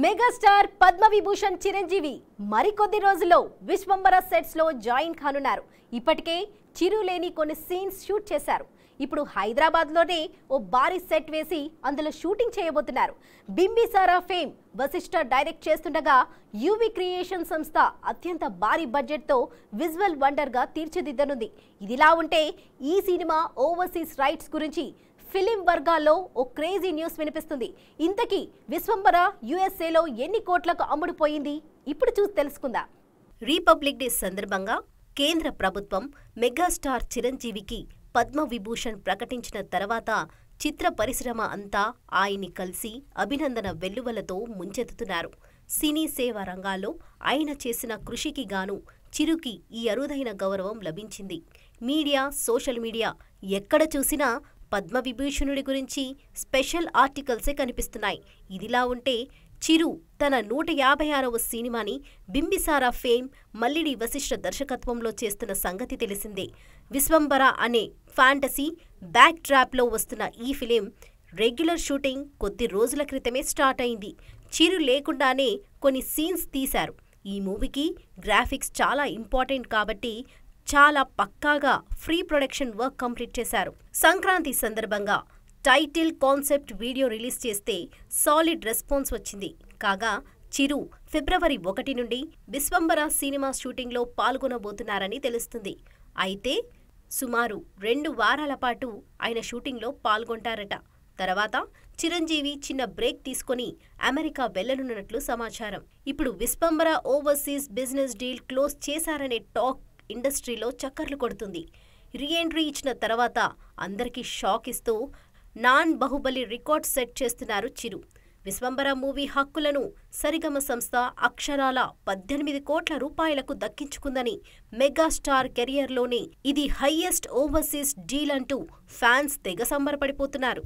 Megastar Padma Vibhushan Chiranjeevi మరికొద్ది రోజుల్లో Vishwambhara sets లో జాయిన్ కానున్నారు. ఇప్పటికే చిరు లేని కొన్ని సీన్స్ షూట్ చేశారు. ఇప్పుడు హైదరాబాద్ లోనే ఓ భారీ సెట్ వేసి అందులో షూటింగ్ చేయబోతున్నారు. బింబిసారా ఫేమ్ వశిష్ఠ డైరెక్ట్ చేస్తుండగా యూవి క్రియేషన్ సంస్థ అత్యంత భారీ బడ్జెట్ తో విజువల్ వండర్ గా తీర్చిదిద్దనుంది. ఇదిలా ఉంటే ఈ సినిమా ఓవర్సీస్ రైట్స్ గురించి ఫిలిం వర్గాల్లో ఓ క్రేజీ న్యూస్ వినిపిస్తుంది. ఇంతకీ విశ్వంబర యుఎస్ఏలో ఎన్ని కోట్లకు అమ్ముడుపోయింది? ఇప్పుడు చూసి తెలుసుకుందాం. రిపబ్లిక్ డే సందర్భంగా కేంద్ర ప్రభుత్వం మెగాస్టార్ చిరంజీవికి పద్మవిభూషణ్ ప్రకటించిన తర్వాత చిత్ర పరిశ్రమ అంతా ఆయన్ని కలిసి అభినందన వెల్లువలతో ముంచెత్తుతున్నారు. సినీ సేవా రంగాల్లో ఆయన చేసిన కృషికి గాను చిరుకి ఈ అరుదైన గౌరవం లభించింది. మీడియా, సోషల్ మీడియా ఎక్కడ చూసినా పద్మవిభూషణుడి గురించి స్పెషల్ ఆర్టికల్సే కనిపిస్తున్నాయి. ఇదిలా ఉంటే చిరు తన 156వ సినిమాని బింబిసారా ఫేమ్ మల్లిడి వశిష్ఠ దర్శకత్వంలో చేస్తున్న సంగతి తెలిసిందే. విశ్వంబర అనే ఫ్యాంటసీ బ్యాక్ డ్రాప్లో వస్తున్న ఈ ఫిలిం రెగ్యులర్ షూటింగ్ కొద్ది రోజుల క్రితమే స్టార్ట్ అయింది. చిరు లేకుండానే కొన్ని సీన్స్ తీశారు. ఈ మూవీకి గ్రాఫిక్స్ చాలా ఇంపార్టెంట్ కాబట్టి చాలా పక్కాగా ప్రీ ప్రొడక్షన్ వర్క్ కంప్లీట్ చేశారు. సంక్రాంతి సందర్భంగా టైటిల్ కాన్సెప్ట్ వీడియో రిలీజ్ చేస్తే సాలిడ్ రెస్పాన్స్ వచ్చింది. కాగా చిరు ఫిబ్రవరి 1 నుండి విశ్వంబర సినిమా షూటింగ్లో పాల్గొనబోతున్నారని తెలుస్తుంది. అయితే సుమారు 2 వారాల పాటు ఆయన షూటింగ్లో పాల్గొంటారట. తర్వాత చిరంజీవి చిన్న బ్రేక్ తీసుకొని అమెరికా వెళ్లనున్నట్లు సమాచారం. ఇప్పుడు Vishwambhara overseas business deal close చేశారనే టాక్ ఇండస్ట్రీలో చక్కర్లు కొడుతుంది. రీఎంట్రీ ఇచ్చిన తర్వాత అందరికీ షాక్ ఇస్తూ నాన్ బాహుబలి రికార్డ్ సెట్ చేస్తున్నారు చిరు. విశ్వంబర మూవీ హక్కులను సరిగమ సంస్థ అక్షరాల 18 కోట్ల రూపాయలకు దక్కించుకుందని, మెగాస్టార్ కెరియర్లోనే ఇది హైయెస్ట్ ఓవర్సీస్ డీల్ అంటూ ఫ్యాన్స్ తెగ సంబరపడిపోతున్నారు.